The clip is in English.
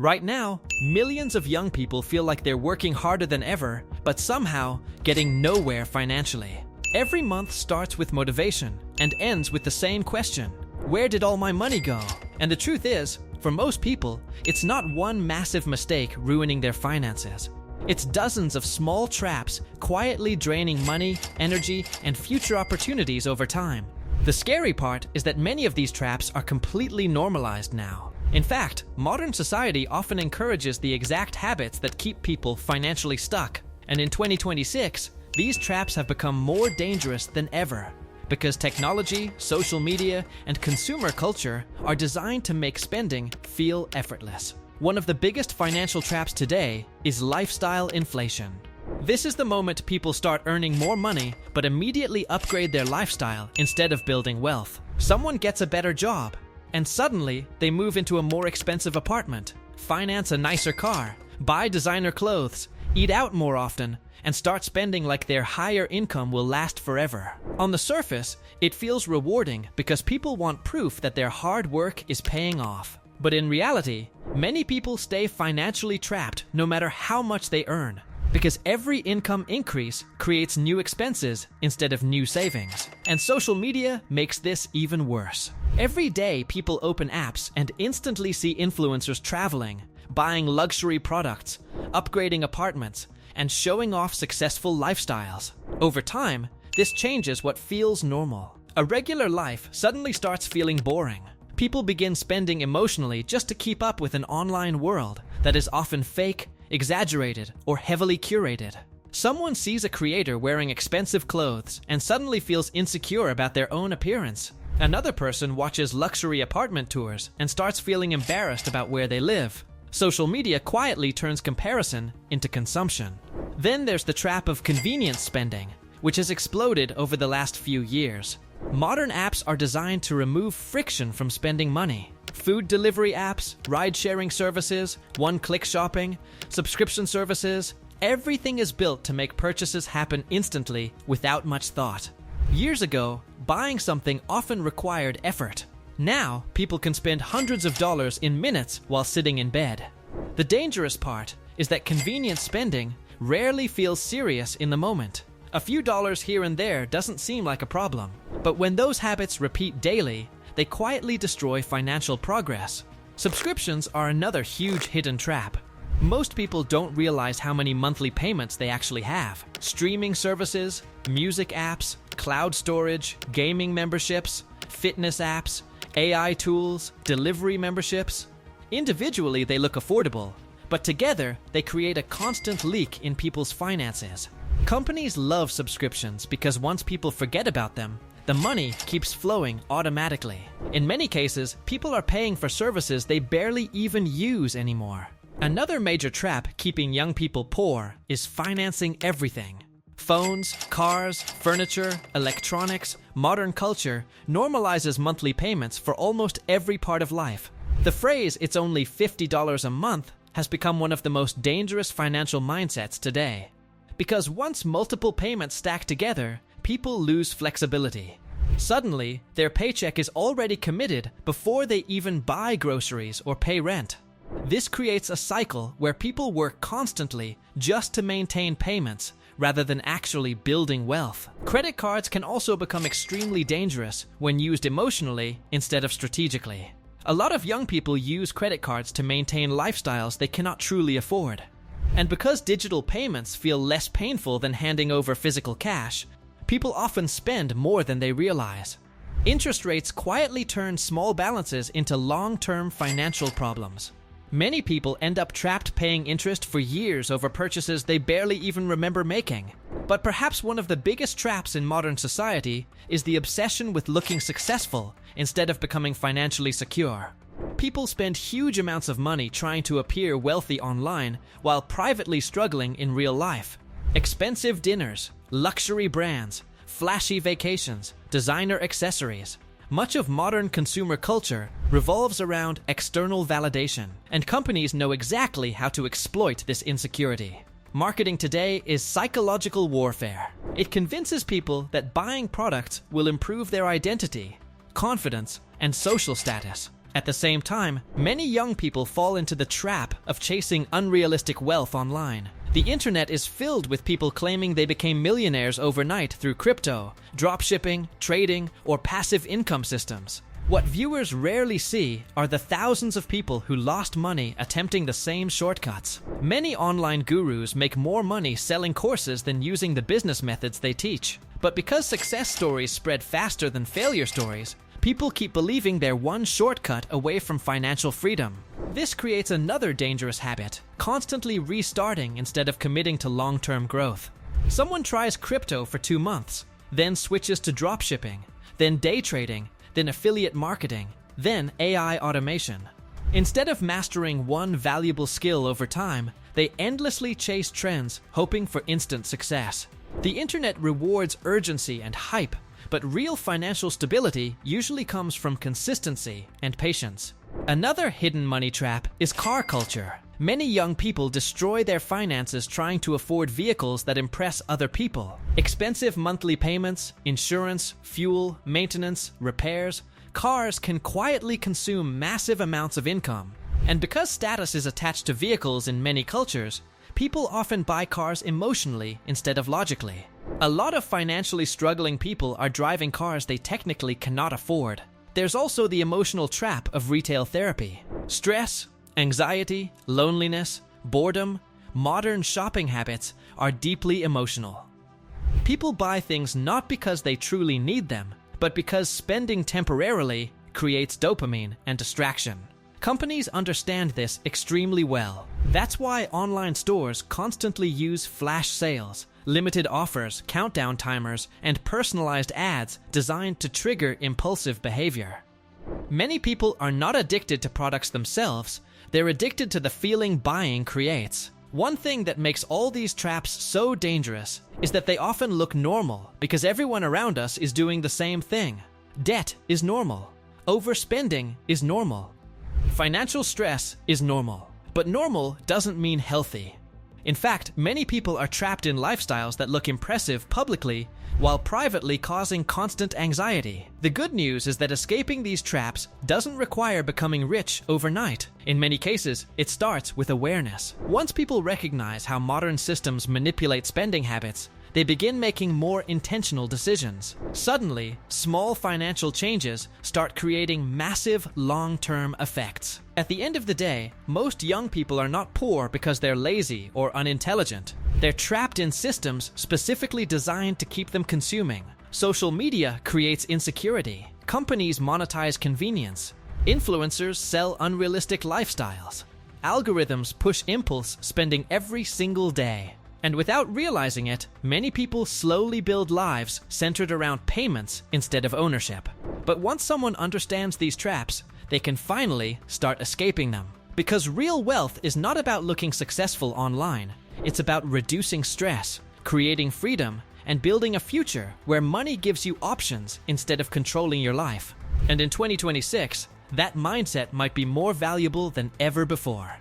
Right now, millions of young people feel like they're working harder than ever, but somehow getting nowhere financially. Every month starts with motivation and ends with the same question: where did all my money go? And the truth is, for most people, it's not one massive mistake ruining their finances. It's dozens of small traps quietly draining money, energy, and future opportunities over time. The scary part is that many of these traps are completely normalized now. In fact, modern society often encourages the exact habits that keep people financially stuck. And in 2026, these traps have become more dangerous than ever, because technology, social media, and consumer culture are designed to make spending feel effortless. One of the biggest financial traps today is lifestyle inflation. This is the moment people start earning more money but immediately upgrade their lifestyle instead of building wealth. Someone gets a better job, and suddenly they move into a more expensive apartment, finance a nicer car, buy designer clothes, eat out more often, and start spending like their higher income will last forever. On the surface, it feels rewarding because people want proof that their hard work is paying off. But in reality, many people stay financially trapped no matter how much they earn, because every income increase creates new expenses instead of new savings. And social media makes this even worse. Every day, people open apps and instantly see influencers traveling, buying luxury products, upgrading apartments, and showing off successful lifestyles. Over time, this changes what feels normal. A regular life suddenly starts feeling boring. People begin spending emotionally just to keep up with an online world that is often fake, exaggerated, or heavily curated. Someone sees a creator wearing expensive clothes and suddenly feels insecure about their own appearance. Another person watches luxury apartment tours and starts feeling embarrassed about where they live. Social media quietly turns comparison into consumption. Then there's the trap of convenience spending, which has exploded over the last few years. Modern apps are designed to remove friction from spending money. Food delivery apps, ride-sharing services, one-click shopping, subscription services, everything is built to make purchases happen instantly without much thought. Years ago, buying something often required effort. Now, people can spend hundreds of dollars in minutes while sitting in bed. The dangerous part is that convenience spending rarely feels serious in the moment. A few dollars here and there doesn't seem like a problem, but when those habits repeat daily, they quietly destroy financial progress. Subscriptions are another huge hidden trap. Most people don't realize how many monthly payments they actually have. Streaming services, music apps, cloud storage, gaming memberships, fitness apps, AI tools, delivery memberships. Individually, they look affordable, but together, they create a constant leak in people's finances. Companies love subscriptions because once people forget about them, the money keeps flowing automatically. In many cases, people are paying for services they barely even use anymore. Another major trap keeping young people poor is financing everything. Phones, cars, furniture, electronics, modern culture normalizes monthly payments for almost every part of life. The phrase, "it's only $50 a month," has become one of the most dangerous financial mindsets today. Because once multiple payments stack together, people lose flexibility. Suddenly, their paycheck is already committed before they even buy groceries or pay rent. This creates a cycle where people work constantly just to maintain payments rather than actually building wealth. Credit cards can also become extremely dangerous when used emotionally instead of strategically. A lot of young people use credit cards to maintain lifestyles they cannot truly afford. And because digital payments feel less painful than handing over physical cash, people often spend more than they realize. Interest rates quietly turn small balances into long-term financial problems. Many people end up trapped paying interest for years over purchases they barely even remember making. But perhaps one of the biggest traps in modern society is the obsession with looking successful instead of becoming financially secure. People spend huge amounts of money trying to appear wealthy online while privately struggling in real life. Expensive dinners, luxury brands, flashy vacations, designer accessories. Much of modern consumer culture revolves around external validation, and companies know exactly how to exploit this insecurity. Marketing today is psychological warfare. It convinces people that buying products will improve their identity, confidence, and social status. At the same time, many young people fall into the trap of chasing unrealistic wealth online. The internet is filled with people claiming they became millionaires overnight through crypto, dropshipping, trading, or passive income systems. What viewers rarely see are the thousands of people who lost money attempting the same shortcuts. Many online gurus make more money selling courses than using the business methods they teach. But because success stories spread faster than failure stories, people keep believing they're one shortcut away from financial freedom. This creates another dangerous habit, constantly restarting instead of committing to long-term growth. Someone tries crypto for 2 months, then switches to dropshipping, then day trading, then affiliate marketing, then AI automation. Instead of mastering one valuable skill over time, they endlessly chase trends, hoping for instant success. The internet rewards urgency and hype, but real financial stability usually comes from consistency and patience. Another hidden money trap is car culture. Many young people destroy their finances trying to afford vehicles that impress other people. Expensive monthly payments, insurance, fuel, maintenance, repairs, cars can quietly consume massive amounts of income. And because status is attached to vehicles in many cultures, people often buy cars emotionally instead of logically. A lot of financially struggling people are driving cars they technically cannot afford. There's also the emotional trap of retail therapy. Stress, anxiety, loneliness, boredom, modern shopping habits are deeply emotional. People buy things not because they truly need them, but because spending temporarily creates dopamine and distraction. Companies understand this extremely well. That's why online stores constantly use flash sales, limited offers, countdown timers, and personalized ads designed to trigger impulsive behavior. Many people are not addicted to products themselves, they're addicted to the feeling buying creates. One thing that makes all these traps so dangerous is that they often look normal because everyone around us is doing the same thing. Debt is normal. Overspending is normal. Financial stress is normal. But normal doesn't mean healthy. In fact, many people are trapped in lifestyles that look impressive publicly while privately causing constant anxiety. The good news is that escaping these traps doesn't require becoming rich overnight. In many cases, it starts with awareness. Once people recognize how modern systems manipulate spending habits, they begin making more intentional decisions. Suddenly, small financial changes start creating massive long-term effects. At the end of the day, most young people are not poor because they're lazy or unintelligent. They're trapped in systems specifically designed to keep them consuming. Social media creates insecurity. Companies monetize convenience. Influencers sell unrealistic lifestyles. Algorithms push impulse spending every single day. And without realizing it, many people slowly build lives centered around payments instead of ownership. But once someone understands these traps, they can finally start escaping them. Because real wealth is not about looking successful online. It's about reducing stress, creating freedom, and building a future where money gives you options instead of controlling your life. And in 2026, that mindset might be more valuable than ever before.